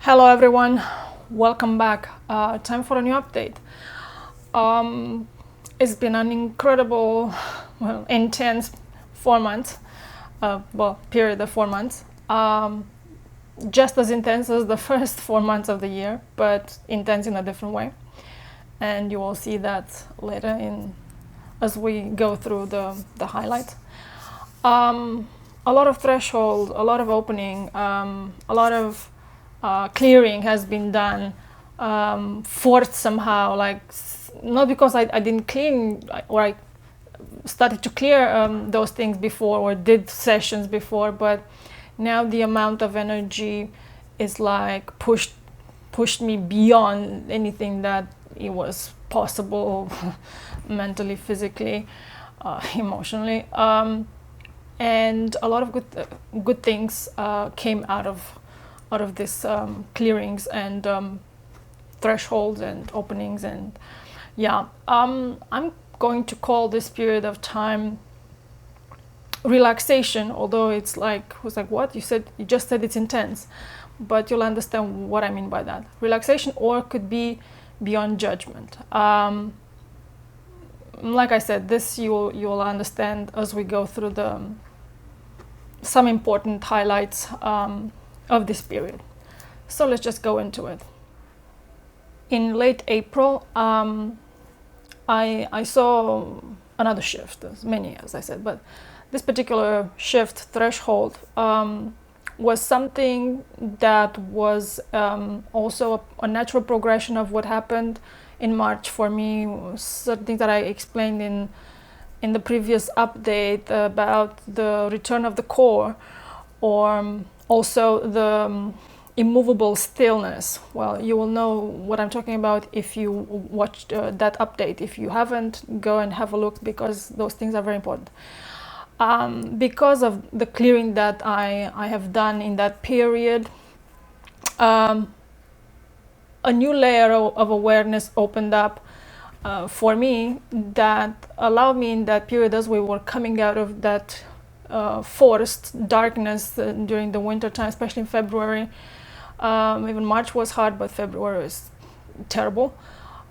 Hello everyone, welcome back. Time for a new update. It's been an incredible, intense 4 months, period of 4 months. Just as intense as the first 4 months of the year, but intense in a different way. And you will see that later as we go through the highlights. A lot of threshold, a lot of opening, a lot of clearing has been done, forced somehow, not because I didn't clean or I started to clear those things before or did sessions before, but now the amount of energy is like pushed me beyond anything that it was possible mentally, physically, emotionally, and a lot of good things came out of this clearings and thresholds and openings. And I'm going to call this period of time relaxation, although it's like, who's like, what? You just said it's intense, but you'll understand what I mean by that. Relaxation, or could be beyond judgment. Like I said, this you'll understand as we go through some important highlights of this period. So let's just go into it. In late April, I saw another shift, as many as I said, but this particular shift, threshold, was something that was also a natural progression of what happened in March for me. Certain things that I explained in the previous update about the return of the core, or also the immovable stillness. Well, you will know what I'm talking about if you watched that update. If you haven't, go and have a look, because those things are very important. Because of the clearing that I have done in that period, a new layer of awareness opened up for me, that allowed me in that period, as we were coming out of that forced darkness during the winter time, especially in February. Even March was hard, but February was terrible.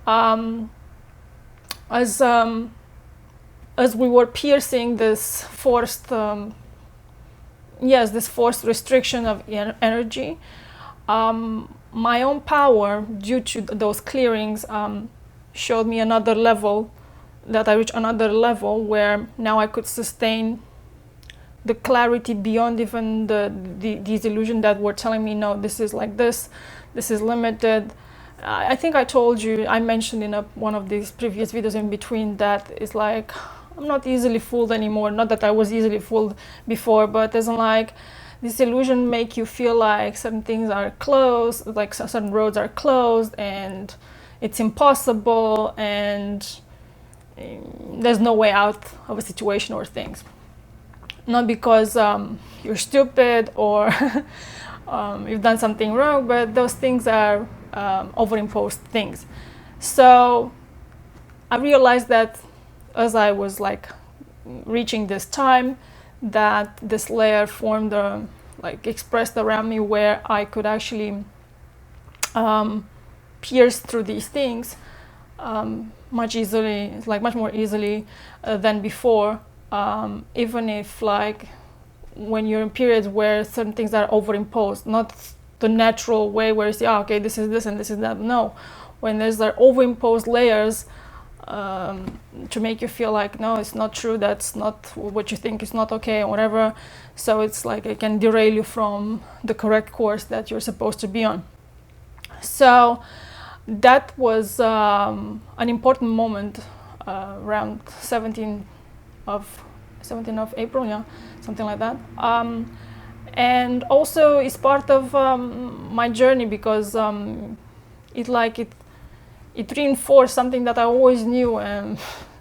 As we were piercing this forced, this forced restriction of energy, my own power, due to those clearings, showed me another level, that I reached another level where now I could sustain the clarity beyond even these illusions that were telling me, no, this is like this is limited. I think I told you, I mentioned in one of these previous videos in between, that it's like, I'm not easily fooled anymore. Not that I was easily fooled before, but it's like this illusion make you feel like certain things are closed, like certain roads are closed and it's impossible, and there's no way out of a situation or things. Not because you're stupid or you've done something wrong, but those things are overimposed things. So I realized that as I was like reaching this time, that this layer formed, expressed around me, where I could actually pierce through these things much more easily than before. Even if, like, when you're in periods where certain things are overimposed, not the natural way where you say, okay, this is this and this is that. No, when there's overimposed layers to make you feel like, no, it's not true, that's not what you think is not okay, or whatever. So it's like it can derail you from the correct course that you're supposed to be on. So that was an important moment around 17th of April, something like that. And also it's part of my journey, because it reinforced something that I always knew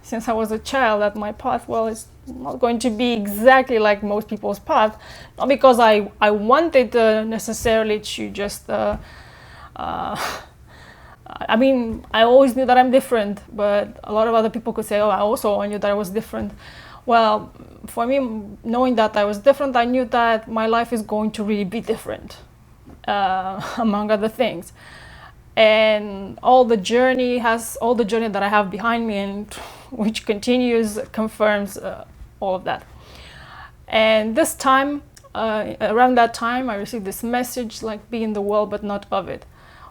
since I was a child, that my path, it's not going to be exactly like most people's path. Not because I wanted necessarily to just I mean, I always knew that I'm different, but a lot of other people could say, oh, I also knew that I was different. Well, for me, knowing that I was different, I knew that my life is going to really be different. among other things. And all the journey that I have behind me, and which continues, confirms all of that. And this time, around that time, I received this message, like, be in the world but not of it,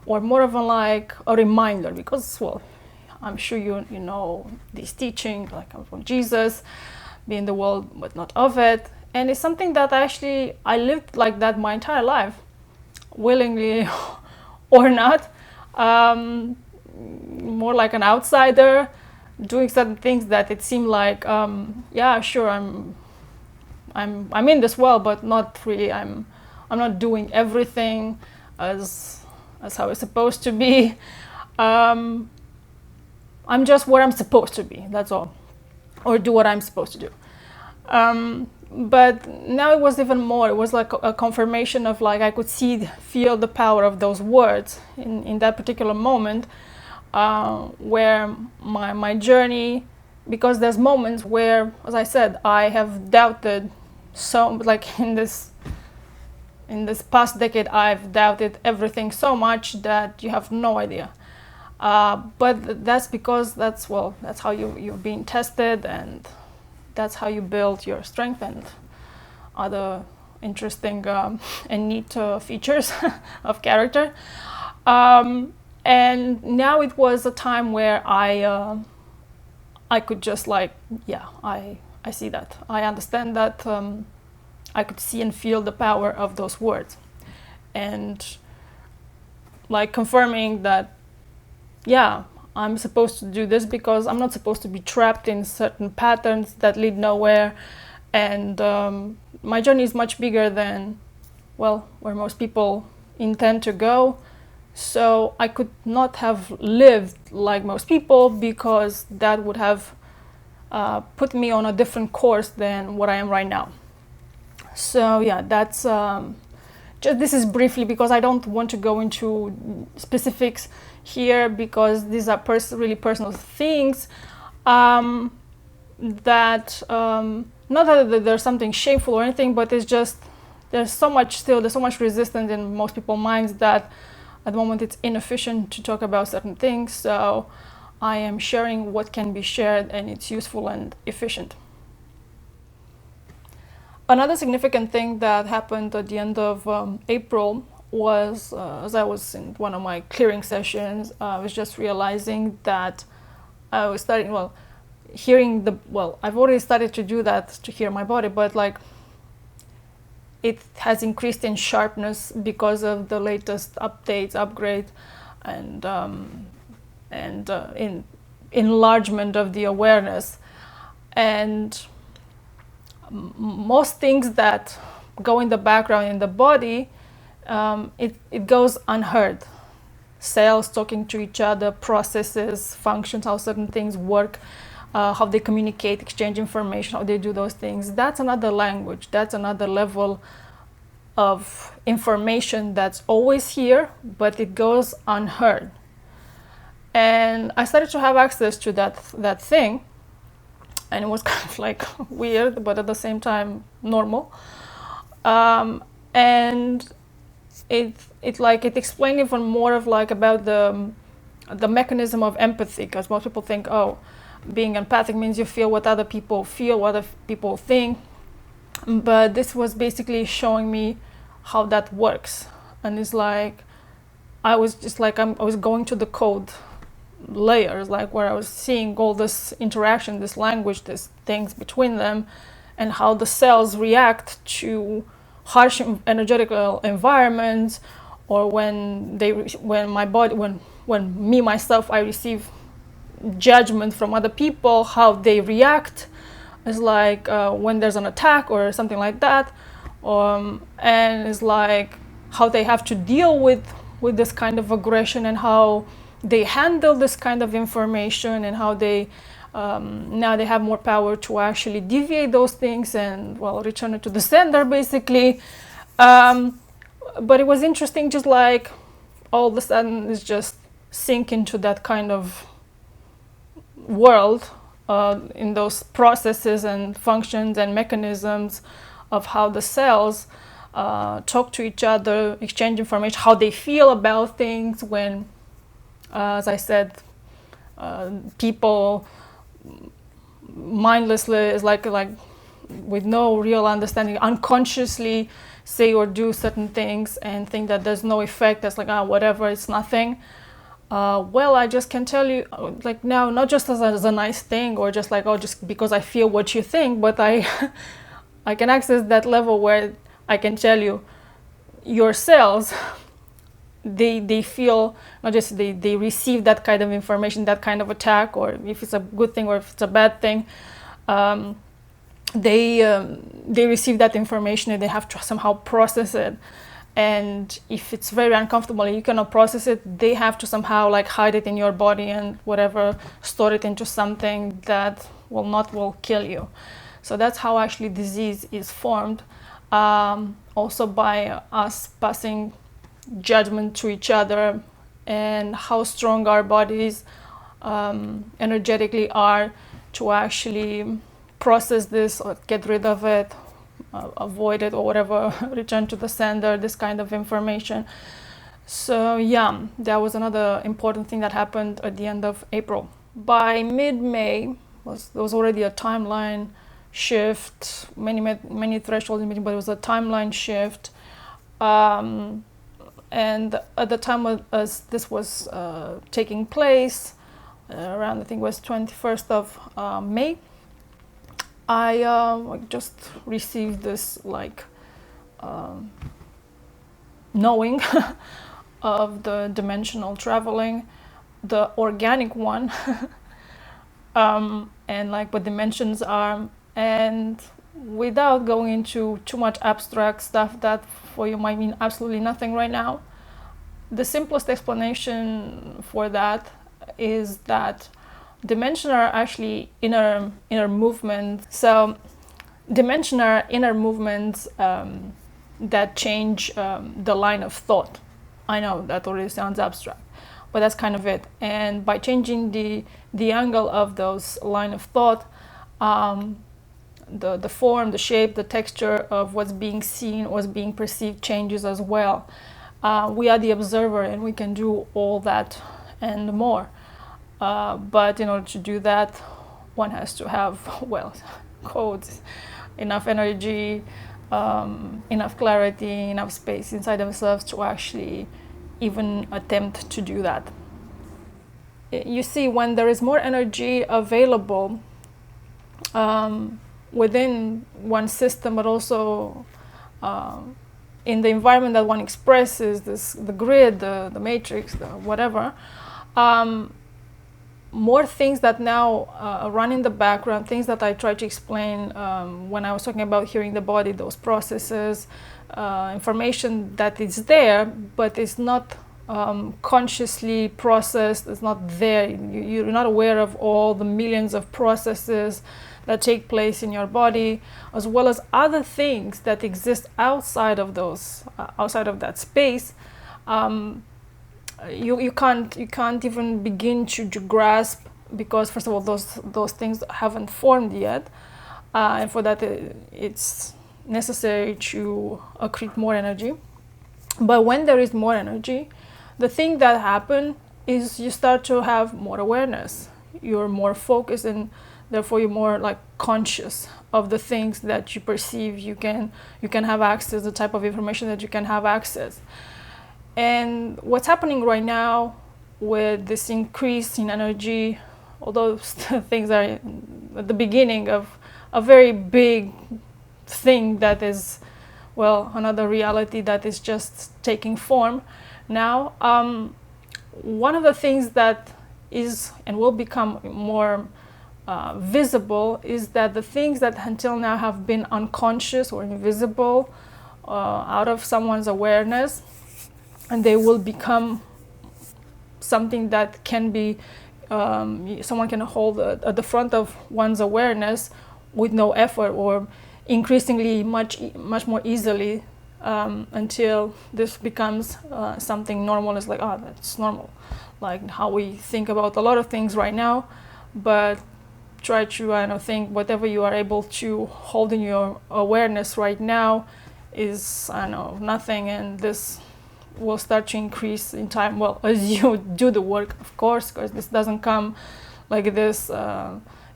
or more of a reminder, because, well, I'm sure you know this teaching, like from Jesus, be in the world but not of it. And it's something that I lived like that my entire life, willingly or not. More like an outsider, doing certain things that it seemed like, yeah, sure, I'm in this world, but not really. I'm not doing everything as how it's supposed to be. I'm just where I'm supposed to be. That's all, or do what I'm supposed to do. But now it was even more. It was like a confirmation of, like, I could feel the power of those words in that particular moment, where my journey, because there's moments where, as I said, I have doubted. So, like, in this past decade, I've doubted everything so much that you have no idea. But that's because that's how you're being tested, and that's how you build your strength and other interesting and neat features of character. And now it was a time where I could just, like, yeah, I see that. I understand that. I could see and feel the power of those words, and, like, confirming that, yeah, I'm supposed to do this, because I'm not supposed to be trapped in certain patterns that lead nowhere. And my journey is much bigger than, well, where most people intend to go. So I could not have lived like most people, because that would have put me on a different course than what I am right now. So yeah, that's this is briefly, because I don't want to go into specifics here, because these are really personal things, that not that there's something shameful or anything, but it's just there's so much resistance in most people's minds that at the moment it's inefficient to talk about certain things. So I am sharing what can be shared, and it's useful and efficient. Another significant thing that happened at the end of April was, as I was in one of my clearing sessions, I was just realizing that I was starting, I've already started to do that, to hear my body, but, like, it has increased in sharpness because of the latest upgrade, and in enlargement of the awareness. And most things that go in the background in the body, it goes unheard. Cells talking to each other, processes, functions, how certain things work, how they communicate, exchange information, how they do those things. That's another language. That's another level of information that's always here, but it goes unheard. And I started to have access to that thing, and it was kind of like weird, but at the same time normal. And it explained even more of, like, about the mechanism of empathy, because most people think, oh, being empathic means you feel what other people feel, what other people think. But this was basically showing me how that works. And it's like I was just like I was going to the code layers, like, where I was seeing all this interaction, this language, these things between them, and how the cells react to harsh energetical environments, or when me myself I receive judgment from other people, how they react. It's like when there's an attack or something like that, and it's like how they have to deal with this kind of aggression, and how they handle this kind of information, and how they now they have more power to actually deviate those things and, well, return it to the sender, basically. But it was interesting, just like all of a sudden it's just sink into that kind of world, in those processes and functions and mechanisms of how the cells talk to each other, exchange information, how they feel about things when, as I said, people mindlessly is like with no real understanding, unconsciously say or do certain things and think that there's no effect. That's like, whatever, it's nothing. Well, I just can tell you, like now, not just as a nice thing or just like, just because I feel what you think, but I can access that level where I can tell you, your cells, they feel, not just they receive that kind of information, that kind of attack, or if it's a good thing or if it's a bad thing, they receive that information and they have to somehow process it. And if it's very uncomfortable and you cannot process it, they have to somehow like hide it in your body and whatever, store it into something that will kill you. So that's how actually disease is formed. Also by us passing judgment to each other and how strong our bodies energetically are to actually process this or get rid of it, avoid it or whatever, return to the sender, this kind of information. So yeah, that was another important thing that happened at the end of April. By mid-May, there was already a timeline shift, many thresholds in between, but it was a timeline shift. And at the time as this was taking place, around I think it was 21st of May, I just received this like knowing of the dimensional traveling, the organic one, and like what dimensions are, and without going into too much abstract stuff that for you might mean absolutely nothing right now, the simplest explanation for that is that dimensions are actually inner movements. So dimensions are inner movements that change the line of thought. I know that already sounds abstract, but that's kind of it. And by changing the angle of those line of thought, the form, the shape, the texture of what's being seen, what's being perceived changes as well. We are the observer and we can do all that and more. But in order to do that, one has to have, well, codes, enough energy, enough clarity, enough space inside themselves to actually even attempt to do that. You see, when there is more energy available within one system, but also in the environment that one expresses, the grid, the matrix, the whatever, more things that now run in the background, things that I tried to explain when I was talking about hearing the body, those processes, information that is there, but it's not consciously processed, it's not there. You're not aware of all the millions of processes that take place in your body, as well as other things that exist outside of those, outside of that space. You can't even begin to grasp, because first of all those things haven't formed yet, and for that it's necessary to accrete more energy. But when there is more energy, the thing that happens is you start to have more awareness. You're more focused, and therefore you're more like conscious of the things that you perceive. You can have access, the type of information that you can have access. And what's happening right now with this increase in energy, although things are at the beginning of a very big thing that is, well, another reality that is just taking form now, one of the things that is and will become more visible is that the things that until now have been unconscious or invisible, out of someone's awareness, and they will become something that can be, someone can hold at the front of one's awareness with no effort, or increasingly much more easily, until this becomes something normal. It's like, that's normal, like how we think about a lot of things right now. But try to think whatever you are able to hold in your awareness right now is, I don't know, nothing, and this will start to increase in time. Well, as you do the work, of course, because this doesn't come like this.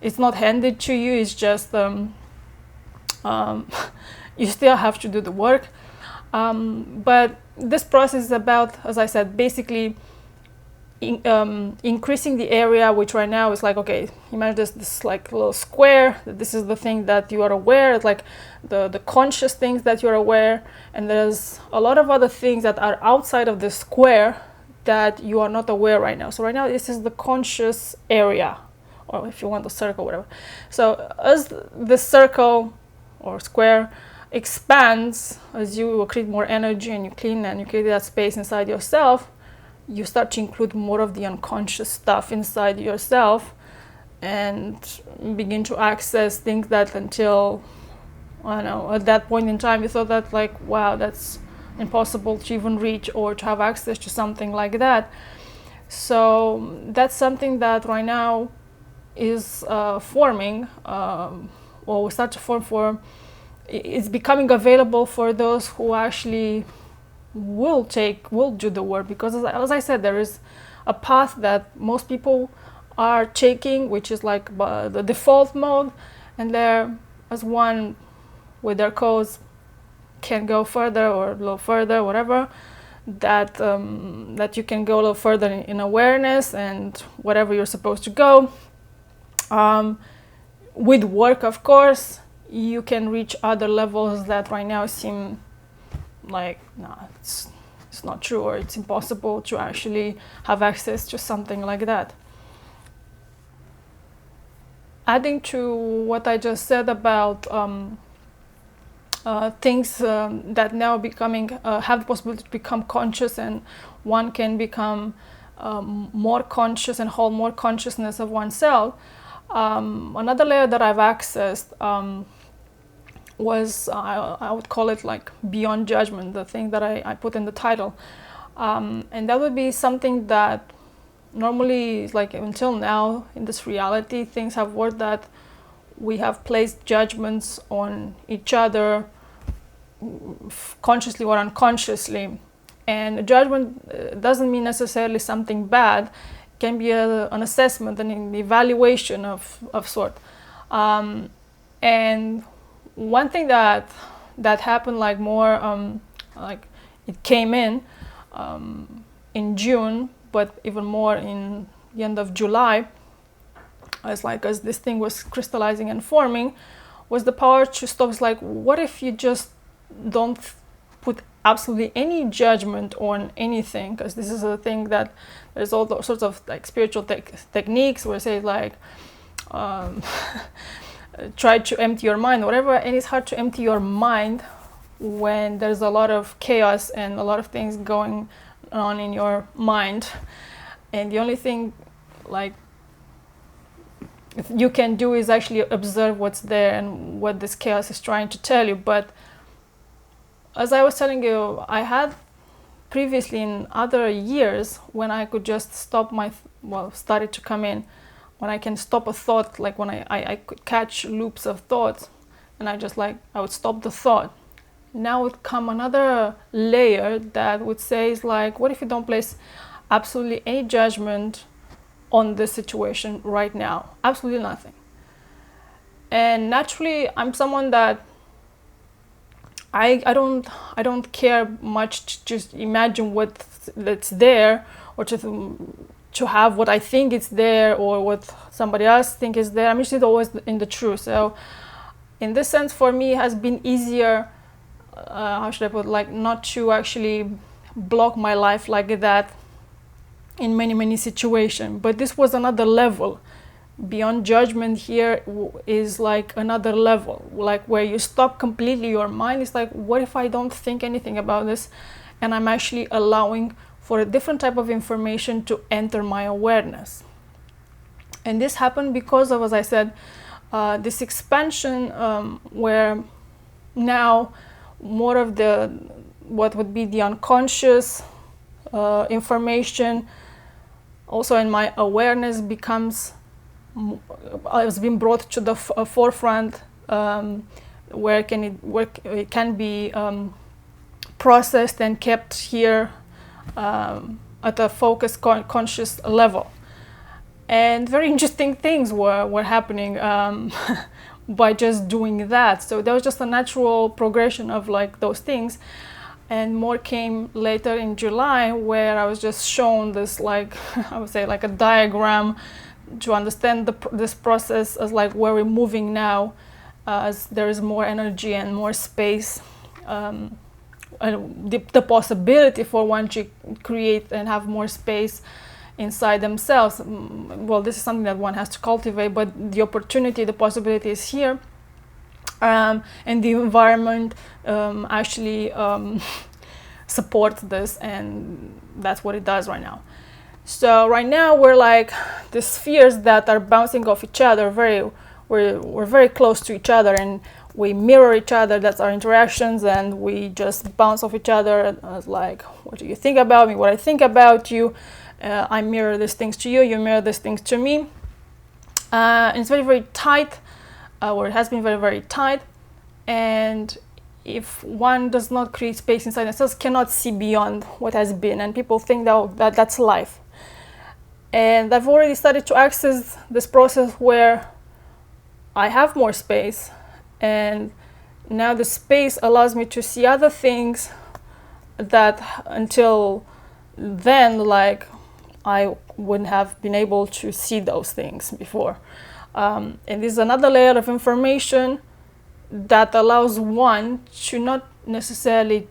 It's not handed to you. It's just you still have to do the work. But this process is about, as I said, basically increasing the area, which right now is like, okay, imagine this like little square. This is the thing that you are aware. It's like the conscious things that you're aware, and there's a lot of other things that are outside of the square that you are not aware right now. So right now this is the conscious area, or if you want a circle, whatever. So as the circle or square expands, as you create more energy and you clean and you create that space inside yourself, you start to include more of the unconscious stuff inside yourself and begin to access things that until, I don't know, at that point in time you thought that like, wow, that's impossible to even reach or to have access to something like that. So that's something that right now is forming, or will start to form it's becoming available for those who actually will do the work, because as I said, there is a path that most people are taking, which is like the default mode, and there, as one with their codes can go further or a little further, whatever, that that you can go a little further in awareness and whatever you're supposed to go. With work, of course, you can reach other levels that right now seem like, no, it's not true, or it's impossible to actually have access to something like that. Adding to what I just said about things that now becoming have the possibility to become conscious, and one can become more conscious and hold more consciousness of oneself. Another layer that I've accessed was, I would call it like beyond judgment, the thing that I put in the title. And that would be something that normally, like until now in this reality, things have worked that we have placed judgments on each other, consciously or unconsciously. And judgment doesn't mean necessarily something bad. It can be an assessment and an evaluation of sort. And one thing that happened, like more like it came in June, but even more in the end of July, as this thing was crystallizing and forming, was the power to stop. It's like, what if you just don't put absolutely any judgment on anything? Because this is a thing that there's all sorts of like spiritual techniques where say like try to empty your mind, whatever, and it's hard to empty your mind when there's a lot of chaos and a lot of things going on in your mind, and the only thing like you can do is actually observe what's there and what this chaos is trying to tell you. But as I was telling you, I had previously in other years when I could just stop started to come in, when I can stop a thought, like when I could catch loops of thoughts, and I would stop the thought. Now would come another layer that would say is like, what if you don't place absolutely any judgment on this situation right now? Absolutely nothing. And naturally, I'm someone that I don't care much to just imagine that's there, or to have what I think is there or what somebody else think is there. I'm usually always in the truth. So in this sense, for me, it has been easier, how should I put, like not to actually block my life like that in many situations. But this was another level. Beyond judgment here is like another level, like where you stop completely your mind. It's like, what if I don't think anything about this, and I'm actually allowing for a different type of information to enter my awareness. And this happened because of, as I said, this expansion where now more of what would be the unconscious information also in my awareness becomes has been brought to the forefront where it can be processed and kept here at a focused conscious level. And very interesting things were happening by just doing that. So there was just a natural progression of like those things. And more came later in July, where I was just shown this, like, I would say like a diagram to understand this process as like where we're moving now, as there is more energy and more space, and the possibility for one to create and have more space inside themselves. Well, this is something that one has to cultivate, but the opportunity, the possibility is here. And the environment actually supports this, and that's what it does right now. So right now we're like the spheres that are bouncing off each other. We're very close to each other, and we mirror each other. That's our interactions, and we just bounce off each other as like, what do you think about me? What I think about you. I mirror these things to you. You mirror these things to me. And it's very, very tight. Or it has been very, very tight, and if one does not create space inside themselves, cannot see beyond what has been, and people think that that's life. And I've already started to access this process where I have more space, and now the space allows me to see other things that until then, like, I wouldn't have been able to see those things before. And this is another layer of information that allows one to not necessarily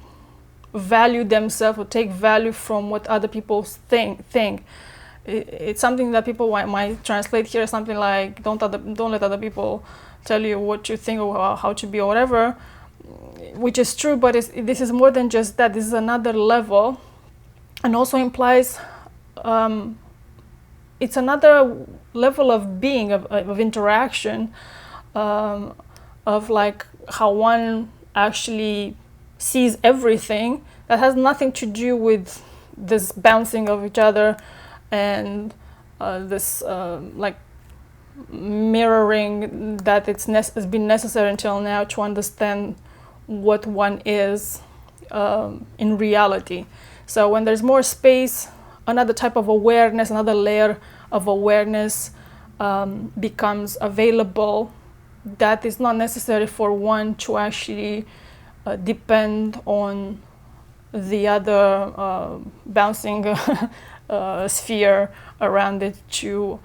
value themselves or take value from what other people think. It's something that people might translate here, something like don't let other people tell you what you think or how to be or whatever, which is true, but this is more than just that. This is another level, and also implies it's another level of being, of interaction, of like how one actually sees everything, that has nothing to do with this bouncing of each other and this like mirroring that has been necessary until now to understand what one is in reality. So when there's more space, another type of awareness, another layer of awareness becomes available, that is not necessary for one to actually depend on the other bouncing sphere around it to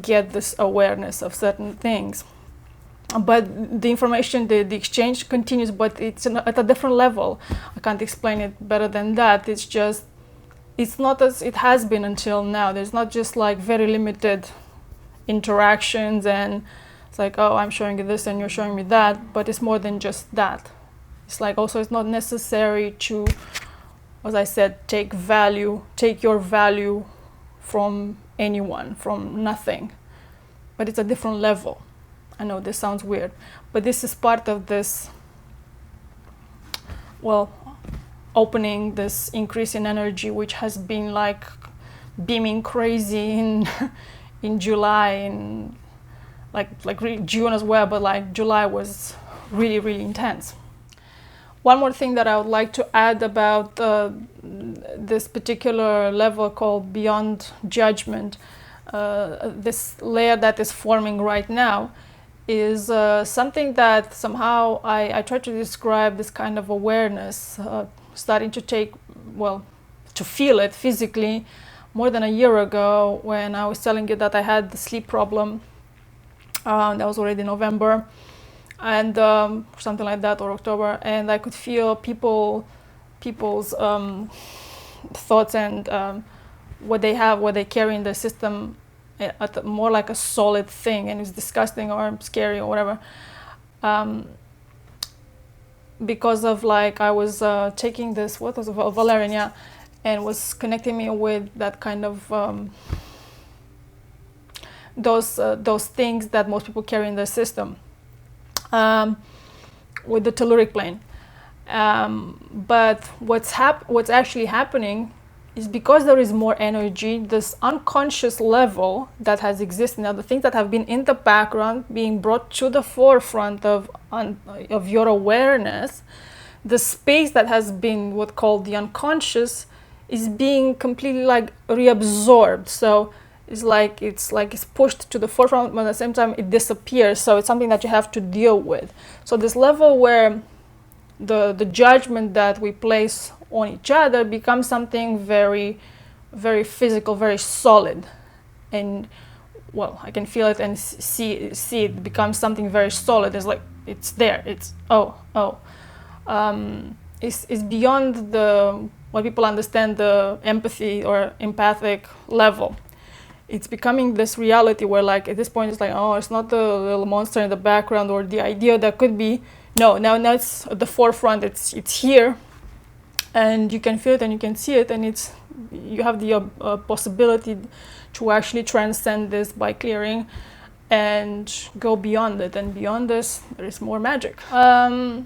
get this awareness of certain things. But the information, the exchange continues, but it's at a different level. I can't explain it better than that. It's not as it has been until now. There's not just like very limited interactions and it's like, oh, I'm showing you this and you're showing me that, but it's more than just that. It's like also it's not necessary to, as I said, take your value from anyone, from nothing. But it's a different level. I know this sounds weird, but this is part of this, well, opening, this increase in energy, which has been like beaming crazy in July, and like June as well, but like July was really, really intense. One more thing that I would like to add about this particular level called beyond judgment, this layer that is forming right now, is something that somehow I try to describe this kind of awareness, starting to to feel it physically more than a year ago, when I was telling you that I had the sleep problem. That was already November, and something like that, or October, and I could feel people's thoughts and what they carry in their system at more like a solid thing, and it's disgusting or scary or whatever, because of like I was taking this, what was it, valerian, yeah, and was connecting me with that kind of those things that most people carry in their system, with the telluric plane. But what's actually happening is because there is more energy, this unconscious level that has existed now, the things that have been in the background being brought to the forefront of your awareness, the space that has been what called the unconscious is being completely like reabsorbed. So it's like it's pushed to the forefront, but at the same time it disappears. So it's something that you have to deal with. So this level where the judgment that we place on each other becomes something very, very physical, very solid, and well, I can feel it and see it becomes something very solid. It's like it's there. It's it's beyond the what people understand the empathy or empathic level. It's becoming this reality where, like, at this point, it's like, oh, it's not the little monster in the background or the idea that could be. No, now it's at the forefront. It's here, and you can feel it and you can see it, and you have the possibility to actually transcend this by clearing and go beyond it. And beyond this, there is more magic. At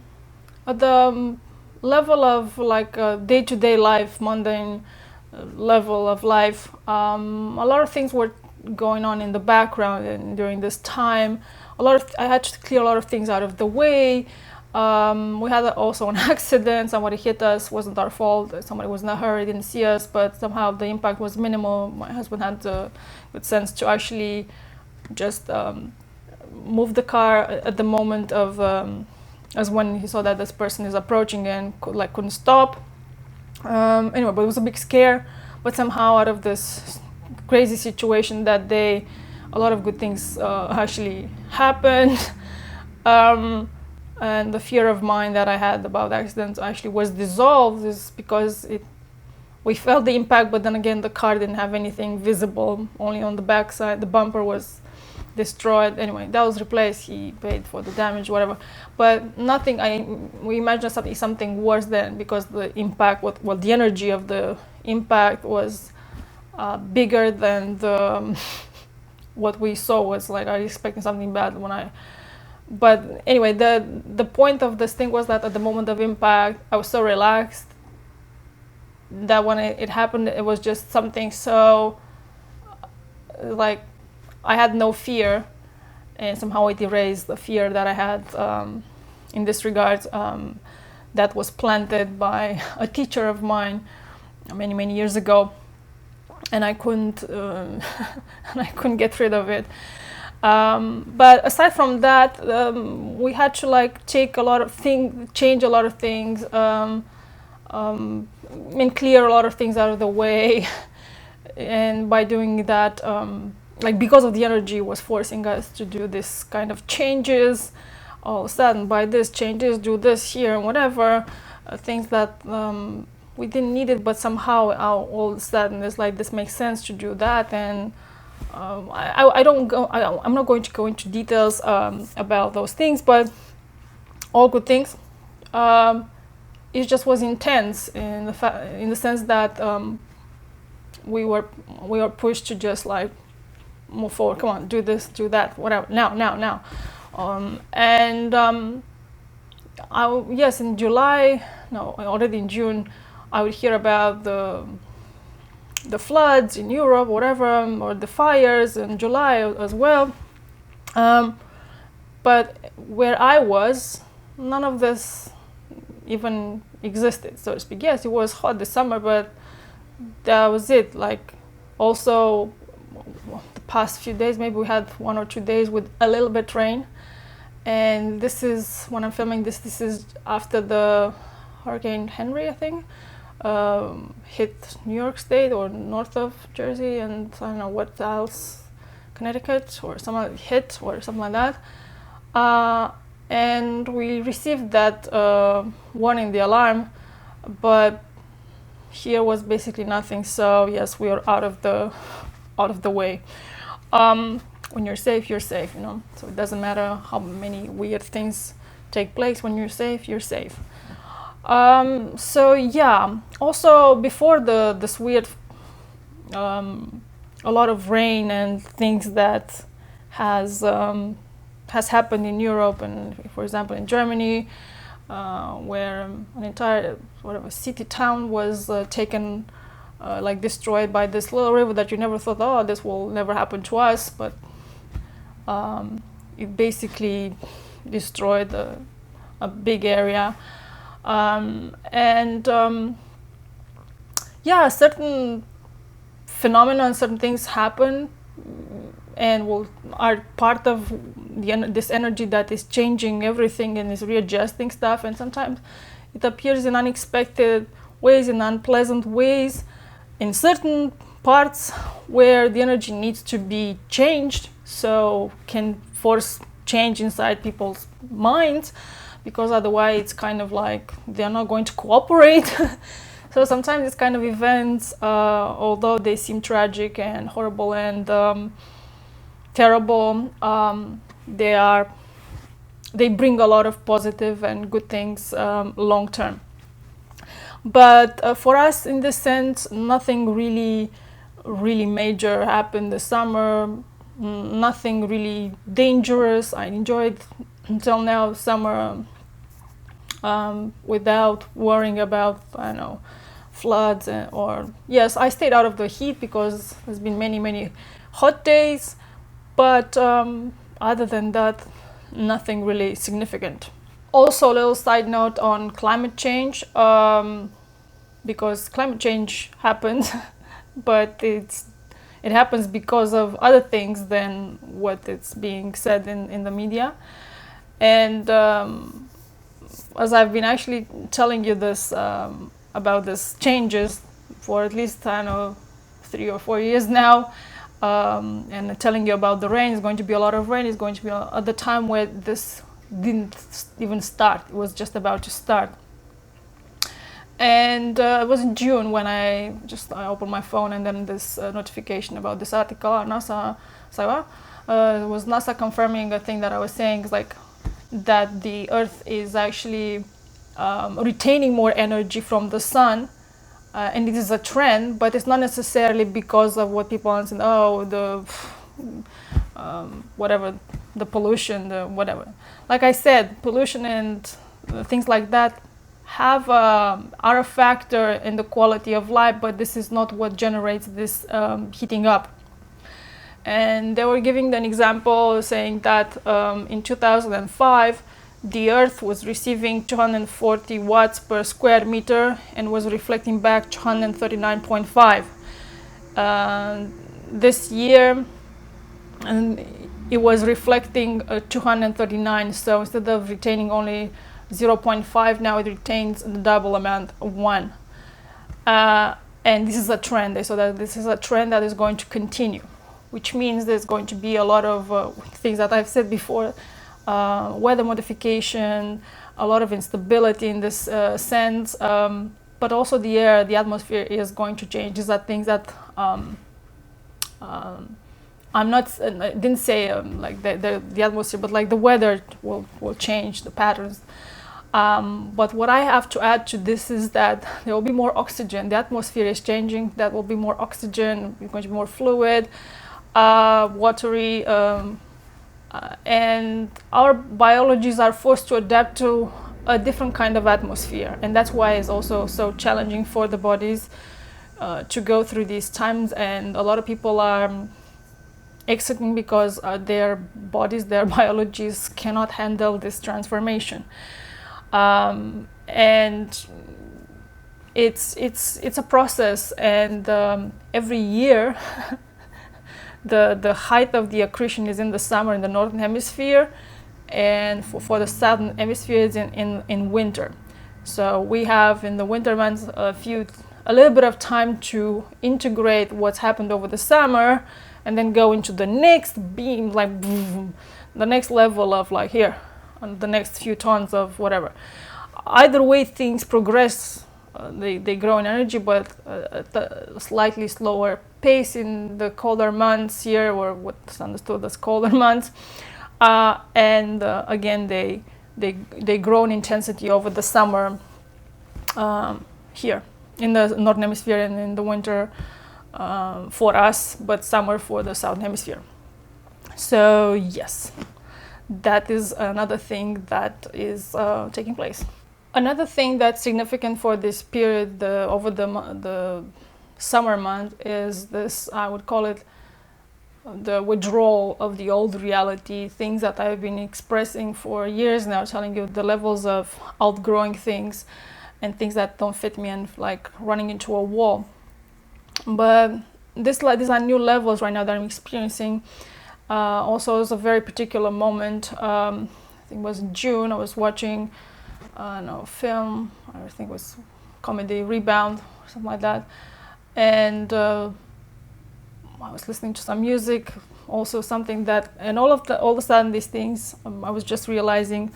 the level of like day-to-day life, mundane level of life, a lot of things were going on in the background, and during this time I had to clear a lot of things out of the way. We had also an accident. Somebody hit us. Wasn't our fault. Somebody was in a hurry, didn't see us, but somehow the impact was minimal. My husband had the good sense to actually just move the car at the moment of as when he saw that this person is approaching and couldn't stop. Anyway, but it was a big scare. But somehow out of this crazy situation that day, a lot of good things actually happened. And the fear of mine that I had about accidents actually was dissolved, is because we felt the impact, but then again the car didn't have anything visible, only on the backside. The bumper was destroyed. Anyway, that was replaced. He paid for the damage, whatever. But nothing. We imagined something worse then, because the impact, the energy of the impact was bigger than the what we saw. Was like I was expecting something bad when I. But anyway, the point of this thing was that at the moment of impact, I was so relaxed that when it happened, it was just something so like I had no fear, and somehow it erased the fear that I had in this regard that was planted by a teacher of mine many years ago, and I couldn't get rid of it. But aside from that, we had to like change a lot of things, and clear a lot of things out of the way. And by doing that, because of the energy was forcing us to do this kind of changes, all of a sudden by this changes, do this here and whatever, things that we didn't need it, but somehow all of a sudden it's like this makes sense to do that. And I'm not going to go into details about those things, but all good things. It just was intense in the sense that we were pushed to just like move forward. Come on, do this, do that, whatever. Now. Yes, in July, no, already in June, I would hear about the floods in Europe, whatever, or the fires in July as well. But where I was, none of this even existed, so to speak. Yes, it was hot this summer, but that was it. Like, also, the past few days, maybe we had 1 or 2 days with a little bit rain. And this is, when I'm filming this is after the Hurricane Henry, I think, hit New York State or north of Jersey, and I don't know what else, Connecticut or something hit or something like that. And we received that warning, the alarm, but here was basically nothing. So yes, we are out of the way. When you're safe, you know. So it doesn't matter how many weird things take place. When you're safe, you're safe. So yeah. Also, before this weird, a lot of rain and things that has happened in Europe, and for example in Germany, where an entire city town was taken like destroyed by this little river that you never thought, oh, this will never happen to us, but it basically destroyed a big area. Yeah, certain phenomena, certain things happen and are part of this energy that is changing everything and is readjusting stuff, and sometimes it appears in unexpected ways, in unpleasant ways, in certain parts where the energy needs to be changed, so can force change inside people's minds, because otherwise it's kind of like they're not going to cooperate. So sometimes these kind of events, although they seem tragic and horrible and terrible, they bring a lot of positive and good things long term. But for us, in this sense, nothing really major happened this summer. Nothing really dangerous. I enjoyed until now summer without worrying about, I don't know, floods or yes, I stayed out of the heat because there's been many hot days, but other than that, nothing really significant. Also, a little side note on climate change, because climate change happens, but it happens because of other things than what it's being said in the media. And as I've been actually telling you this about this changes for at least, I don't know, 3 or 4 years now, and telling you about the rain, it's going to be a lot of rain, it's going to be at the time where this didn't even start, it was just about to start. And it was in June when I opened my phone, and then this notification about this article, NASA, it was NASA confirming a thing that I was saying, is like that the Earth is actually retaining more energy from the sun, and it is a trend, but it's not necessarily because of what people understand. Oh, the whatever, the pollution, the whatever. Like I said, pollution and things like that are a factor in the quality of life, but this is not what generates this heating up. And they were giving an example saying that in 2005 the Earth was receiving 240 watts per square meter and was reflecting back 239.5. This year, and it was reflecting 239, so instead of retaining only 0.5, now it retains the double amount of 1. And this is a trend, so that this is a trend that is going to continue, which means there's going to be a lot of things that I've said before, weather modification, a lot of instability in this sense, but also the air, the atmosphere is going to change. These are things that I didn't say like the atmosphere, but like the weather will change, the patterns. But what I have to add to this is that there will be more oxygen. The atmosphere is changing. That will be more oxygen. It's going to be more fluid, watery, and our biologies are forced to adapt to a different kind of atmosphere, and that's why it's also so challenging for the bodies to go through these times. And a lot of people are exiting because their bodies, their biologies cannot handle this transformation. And it's a process, and every year the height of the accretion is in the summer in the northern hemisphere, and for the southern hemisphere it's in winter. So we have in the winter months a little bit of time to integrate what's happened over the summer, and then go into the next beam, like the next level of like here, and the next few tons of whatever. Either way, things progress. They grow in energy, but at a slightly slower pace in the colder months here, or what's understood as colder months. And again, they grow in intensity over the summer here in the northern hemisphere, and in the winter for us, but summer for the southern hemisphere. So yes, that is another thing that is taking place. Another thing that's significant for this period over the summer month is this, I would call it the withdrawal of the old reality, things that I've been expressing for years now, telling you the levels of outgrowing things and things that don't fit me and like running into a wall. But these are new levels right now that I'm experiencing. Also, it was a very particular moment. I think it was in June. I was watching a film. I think it was comedy Rebound or something like that, and I was listening to some music. Also, something that, and all of a sudden, these things. I was just realizing.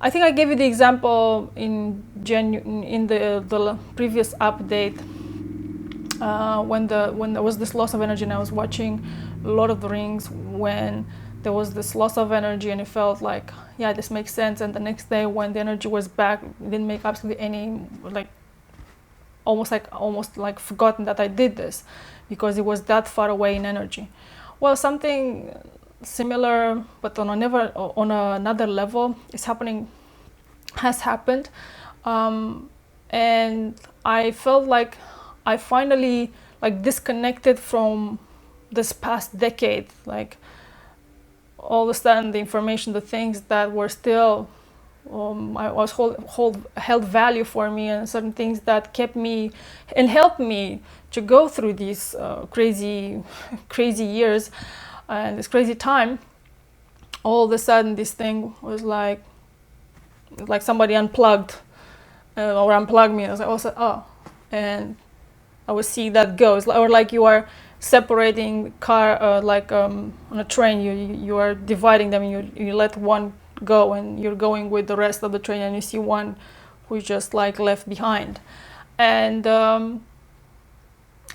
I think I gave you the example in the previous update. When there was this loss of energy, and I was watching Lord of the Rings, when there was this loss of energy, and it felt like, yeah, this makes sense. And the next day, when the energy was back, it didn't make absolutely any, like, almost like forgotten that I did this, because it was that far away in energy. Well, something similar, but on another level, has happened, and I felt like I finally disconnected from this past decade. Like, all of a sudden, the information, the things that were still held value for me, and certain things that kept me and helped me to go through these crazy years and this crazy time. All of a sudden, this thing was like somebody unplugged or unplugged me. I was like, oh, and I would see that goes, or like you are separating car, on a train, you are dividing them, and you let one go, and you're going with the rest of the train, and you see one who's just like left behind, and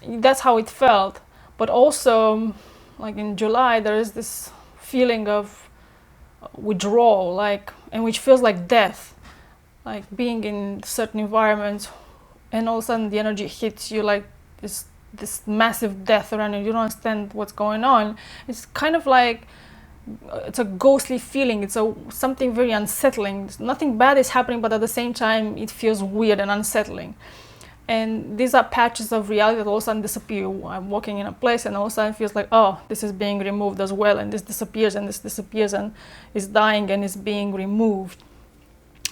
that's how it felt. But also, like in July, there is this feeling of withdrawal, like, and which feels like death, like being in certain environments, and all of a sudden the energy hits you like this massive death around you. You don't understand what's going on. It's kind of like, it's a ghostly feeling. It's something very unsettling. Nothing bad is happening, but at the same time, it feels weird and unsettling. And these are patches of reality that all of a sudden disappear. I'm walking in a place, and all of a sudden it feels like, oh, this is being removed as well, and this disappears, and this disappears, and is dying and is being removed.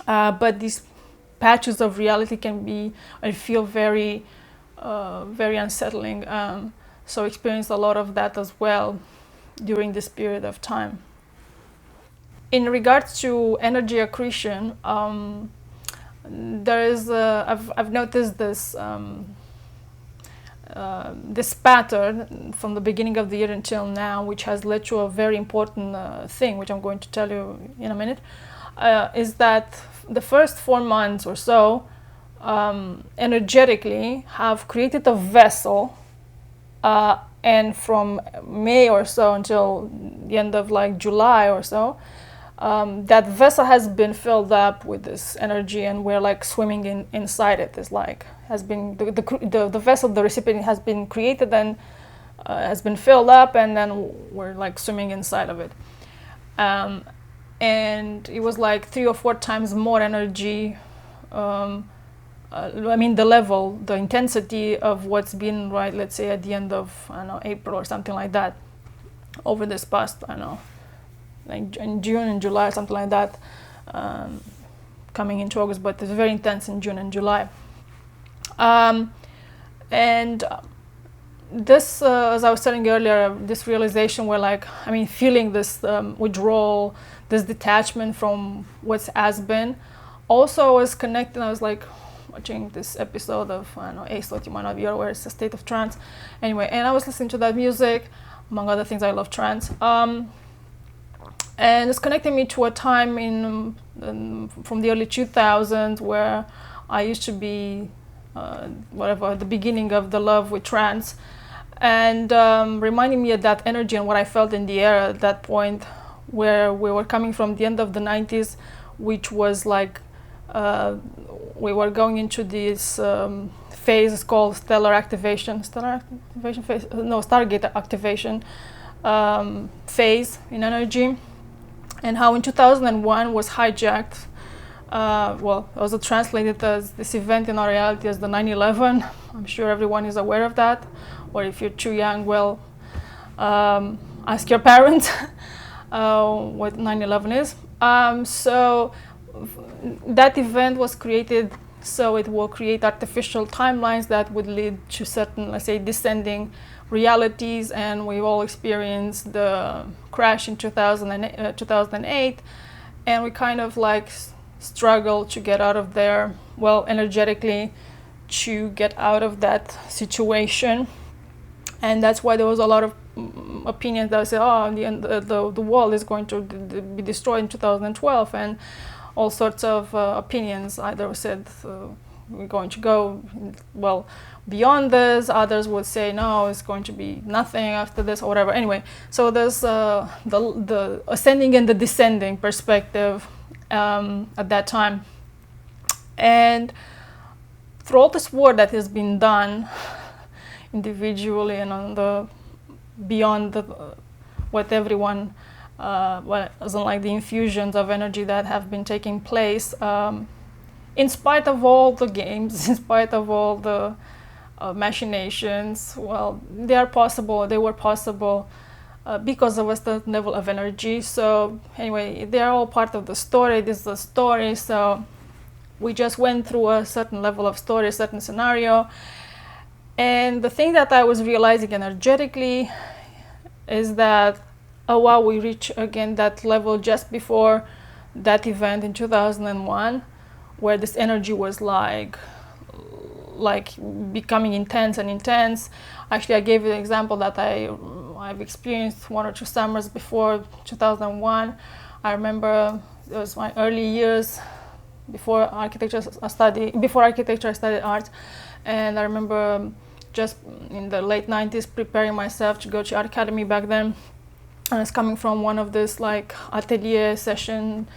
But these patches of reality I feel very unsettling. So I experienced a lot of that as well during this period of time. In regards to energy accretion, there is I've noticed this this pattern from the beginning of the year until now, which has led to a very important thing, which I'm going to tell you in a minute, is that the first 4 months or so, energetically, have created a vessel, and from May or so until the end of like July or so, that vessel has been filled up with this energy, and we're like swimming inside it. It's like has been the vessel, the recipient has been created and has been filled up, and then we're like swimming inside of it. And it was like 3 or 4 times more energy. The intensity of what's been, right, let's say at the end of, I don't know, April or something like that, over this past, I don't know, like in June and July, something like that, coming into August, but it's very intense in June and July. And this, as I was telling you earlier, this realization where, like, feeling this withdrawal, this detachment from what's has been. Also, I was connected, I was like watching this episode of, I don't know, Ace, what you might not be aware, it's a state of trance. Anyway, and I was listening to that music, among other things. I love trance. And it's connecting me to a time from the early 2000s where I used to be, the beginning of the love with trance, and reminding me of that energy and what I felt in the air at that point, where we were coming from the end of the 90s, which was like, we were going into this phase called Stargate activation phase in energy, and how in 2001 was hijacked well, also translated as this event in our reality as the 9/11. I'm sure everyone is aware of that, or if you're too young, well, ask your parents what 9/11 is. So that event was created so it will create artificial timelines that would lead to certain, let's say, descending realities, and we've all experienced the crash in 2008, and we kind of like struggle to get out of there, well, energetically, to get out of that situation. And that's why there was a lot of opinions that say, oh, the world is going to be destroyed in 2012, and all sorts of opinions. Either said we're going to go, well, beyond this. Others would say, no, it's going to be nothing after this, or whatever. Anyway, so there's the ascending and the descending perspective at that time. And through all this work that has been done individually and on the beyond what everyone, well, as in like the infusions of energy that have been taking place, in spite of all the games, in spite of all the machinations, well, they were possible because of a certain level of energy. So anyway, they are all part of the story. This is the story. So we just went through a certain level of story, a certain scenario. And the thing that I was realizing energetically is that, oh wow, we reached again that level just before that event in 2001, where this energy was like becoming intense and intense. Actually, I gave you an example that I've experienced 1 or 2 summers before 2001. I remember it was my early years before architecture I studied art, and I remember just in the late 90s preparing myself to go to art academy back then. And I was coming from one of this like atelier session,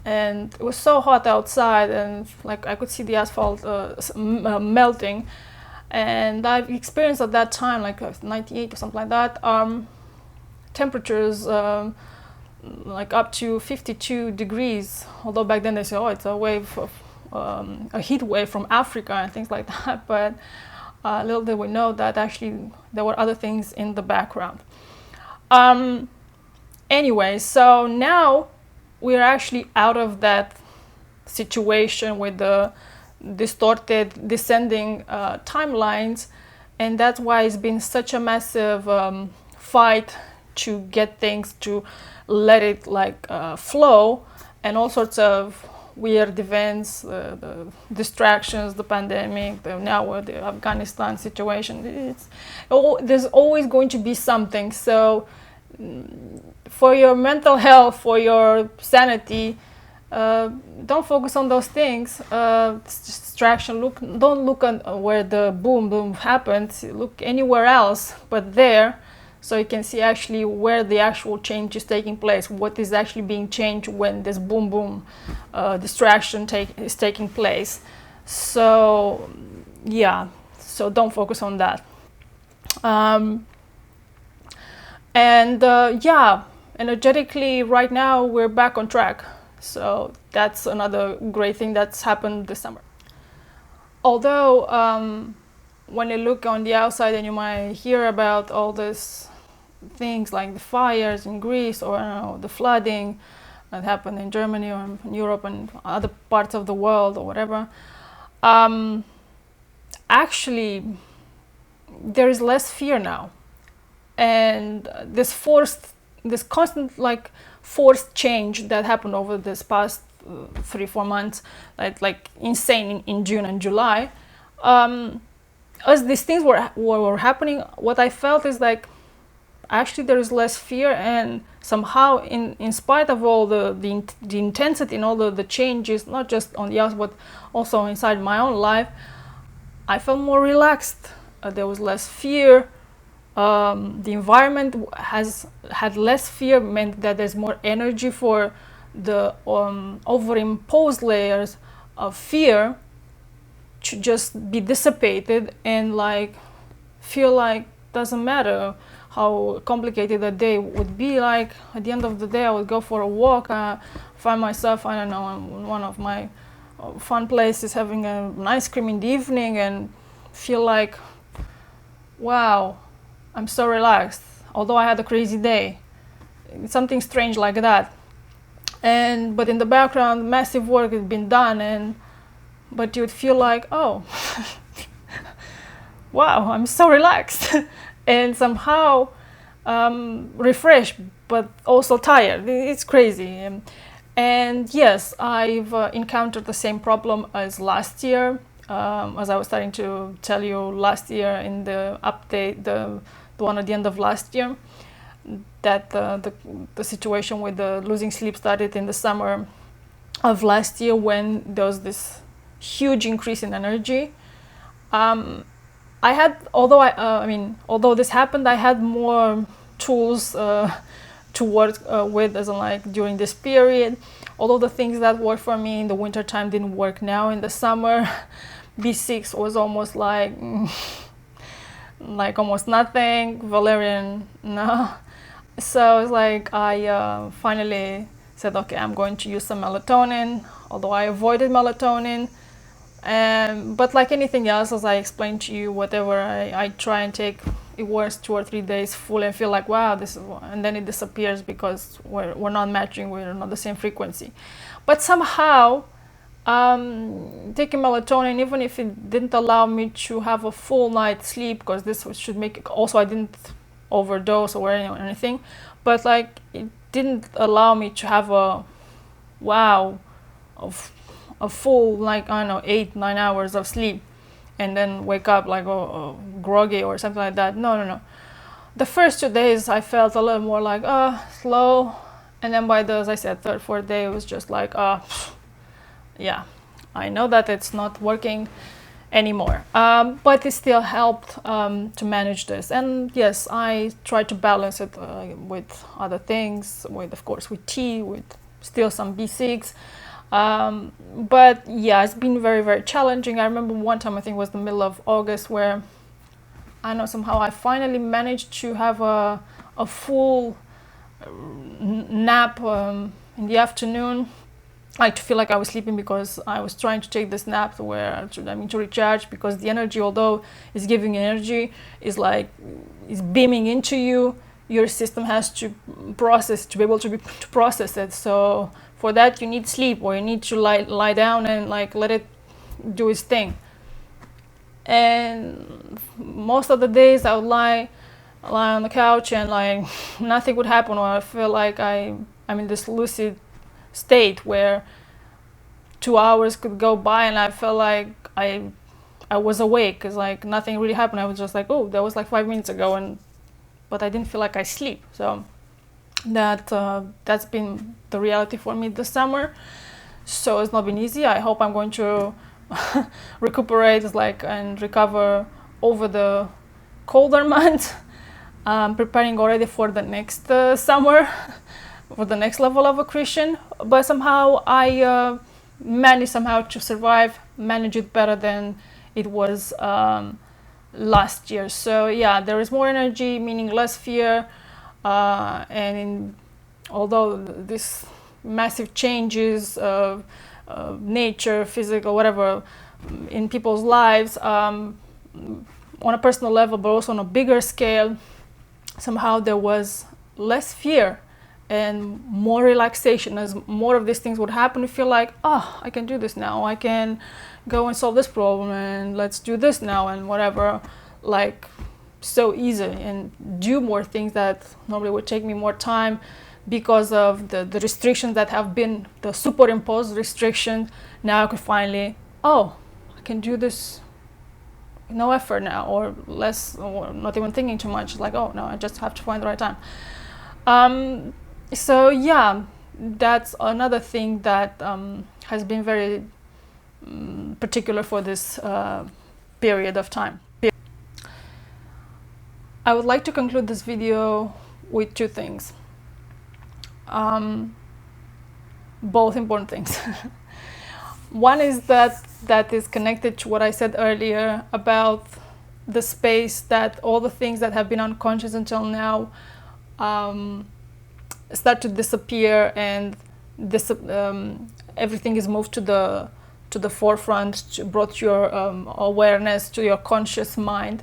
and it was so hot outside, and like I could see the asphalt melting. And I've experienced at that time, like 98 or something like that, temperatures like up to 52 degrees. Although back then they say, oh, it's a wave of a heat wave from Africa and things like that. But little did we know that actually there were other things in the background. Anyway, so now we're actually out of that situation with the distorted descending timelines, and that's why it's been such a massive fight to get things to let it like flow, and all sorts of weird events, the distractions, the pandemic, now the Afghanistan situation. There's always going to be something. So for your mental health, for your sanity, don't focus on those things. Distraction. Don't look at where the boom happens. Look anywhere else but there, so you can see actually where the actual change is taking place. What is actually being changed when this boom distraction is taking place. So yeah. So don't focus on that. Yeah, energetically right now we're back on track. So that's another great thing that's happened this summer. Although when you look on the outside and you might hear about all these things like the fires in Greece, or the flooding that happened in Germany or in Europe and other parts of the world or whatever, actually there is less fear now. And this constant like forced change that happened over this past 3-4 months, like insane in June and July, as these things were happening, what I felt is like actually there is less fear, and somehow in spite of all the intensity and all the changes, not just on the outside but also inside my own life, I felt more relaxed. There was less fear. The environment has had less fear, meant that there's more energy for the overimposed layers of fear to just be dissipated, and like feel like doesn't matter how complicated a day would be. Like at the end of the day, I would go for a walk. I find myself, I don't know, in one of my fun places having an ice cream in the evening and feel like, wow, I'm so relaxed, although I had a crazy day. Something strange like that. But in the background, massive work has been done, but you'd feel like, oh, wow, I'm so relaxed and somehow refreshed, but also tired. It's crazy. And yes, I've encountered the same problem as last year. As I was starting to tell you last year in the update, the one at the end of last year, that the situation with the losing sleep started in the summer of last year, when there was this huge increase in energy. I had, although this happened, I had more tools to work with, as in like during this period. Although the things that worked for me in the winter time didn't work now in the summer. B6 was almost like almost nothing. Valerian, no. So it's like I finally said, okay, I'm going to use some melatonin, although I avoided melatonin. But like anything else, as I explained to you, whatever I try and take, it works 2 or 3 days full and feel like, wow, this is, and then it disappears because we're not matching, we're not the same frequency. But somehow, taking melatonin, even if it didn't allow me to have a full night's sleep, because this should make it, also I didn't overdose or anything, but like it didn't allow me to have a full, like, I don't know, 8-9 hours of sleep and then wake up like groggy or something like that. No. The first 2 days I felt a little more like slow, and then by the, as I said, third, fourth day, it was just like yeah, I know that it's not working anymore, but it still helped to manage this. And yes, I tried to balance it with other things, of course with tea, with still some B6. But yeah, it's been very, very challenging. I remember one time, I think it was the middle of August, where I know somehow I finally managed to have a full nap in the afternoon. I feel like I was sleeping because I was trying to take this nap to recharge, because the energy, although it's giving energy, is beaming into you. Your system has to be able to process it. So for that, you need sleep, or you need to lie down and like let it do its thing. And most of the days I would lie on the couch and like nothing would happen, or I feel like I'm in this lucid state where 2 hours could go by and I felt like I was awake, because like nothing really happened. I was just like, oh, that was like 5 minutes ago, but I didn't feel like I sleep. So that's been the reality for me this summer. So it's not been easy. I hope I'm going to recuperate and recover over the colder months. Preparing already for the next summer, for the next level of accretion. But somehow I managed to survive, manage it better than it was last year. So yeah, there is more energy, meaning less fear. Although this massive changes of nature, physical, whatever, in people's lives, on a personal level, but also on a bigger scale, somehow there was less fear and more relaxation. As more of these things would happen, you feel like, oh, I can do this now. I can go and solve this problem, and let's do this now, and whatever, like so easy, and do more things that normally would take me more time because of the restrictions that have been the superimposed restrictions. Now I could finally, I can do this, no effort now, or less, or not even thinking too much. It's like, oh no, I just have to find the right time. So yeah, that's another thing that has been very particular for this period of time. I would like to conclude this video with 2 things, both important things. One is that is connected to what I said earlier about the space, that all the things that have been unconscious until now start to disappear, and this everything is moved to the forefront, brought your awareness to your conscious mind.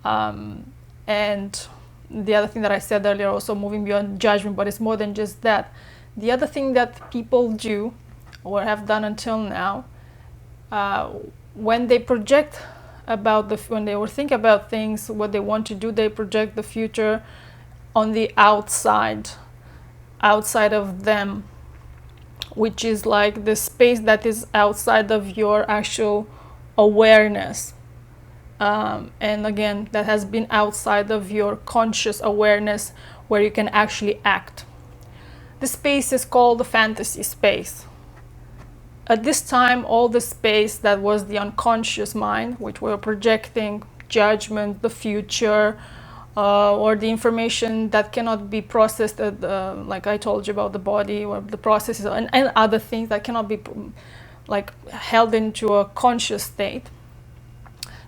And the other thing that I said earlier, also moving beyond judgment, but it's more than just that. The other thing that people do or have done until now, when they project when they think about things, what they want to do, they project the future on the outside of them, which is like the space that is outside of your actual awareness. And again, that has been outside of your conscious awareness, where you can actually act. This space is called the fantasy space. At this time, all the space that was the unconscious mind, which were projecting judgment, the future, or the information that cannot be processed, like I told you about the body, or the processes, and other things that cannot be like held into a conscious state.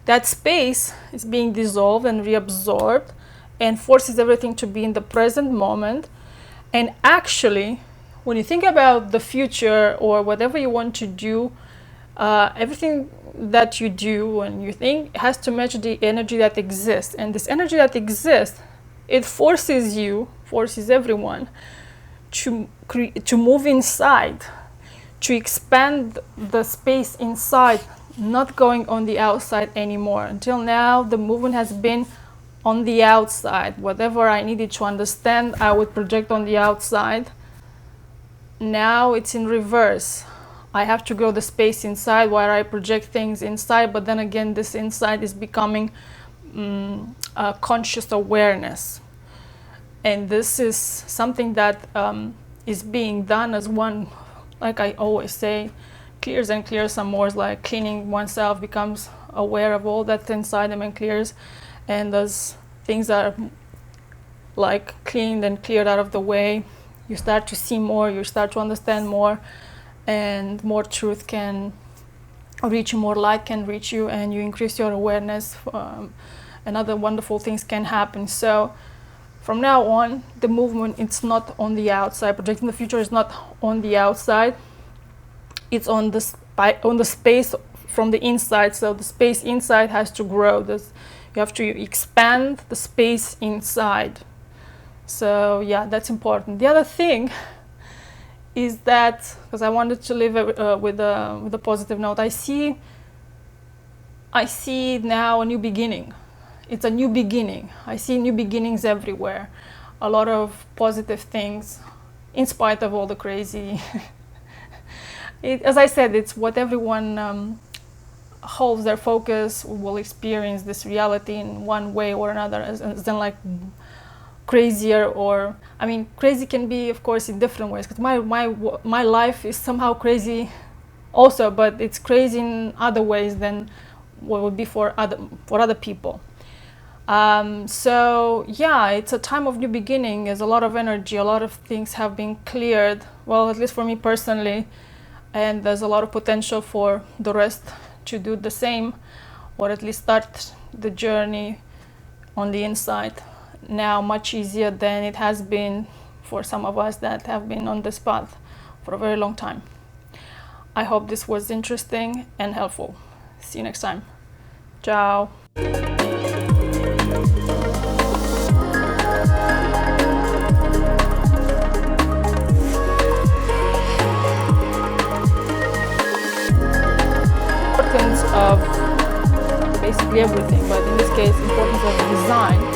That space is being dissolved and reabsorbed, and forces everything to be in the present moment. And actually, when you think about the future or whatever you want to do, everything that you do and you think has to match the energy that exists. And this energy that exists, it forces everyone to move inside, to expand the space inside, not going on the outside anymore. Until now, the movement has been on the outside. Whatever I needed to understand, I would project on the outside. Now it's in reverse. I have to grow the space inside where I project things inside, but then again, this inside is becoming a conscious awareness. And this is something that is being done as one, like I always say, clears and clears some more, like cleaning oneself, becomes aware of all that's inside them and clears. And as things are like cleaned and cleared out of the way, you start to see more, you start to understand more, and more truth can reach you, more light can reach you, and you increase your awareness, and other wonderful things can happen. So from now on, the movement, it's not on the outside. Projecting the future is not on the outside. It's on the space from the inside. So the space inside has to grow. You have to expand the space inside. So yeah, that's important. The other thing is that, because I wanted to live with a positive note, I see now a new beginning. It's a new beginning. I see new beginnings everywhere. A lot of positive things, in spite of all the crazy. As I said, it's what everyone holds their focus will experience this reality in one way or another, as in like crazier, or I mean, crazy can be, of course, in different ways. Because my life is somehow crazy, also, but it's crazy in other ways than what would be for other people. So yeah, it's a time of new beginning. There's a lot of energy. A lot of things have been cleared. Well, at least for me personally. And there's a lot of potential for the rest to do the same, or at least start the journey on the inside now much easier than it has been for some of us that have been on this path for a very long time. I hope this was interesting and helpful. See you next time. Ciao. Of basically everything, but in this case, importance of design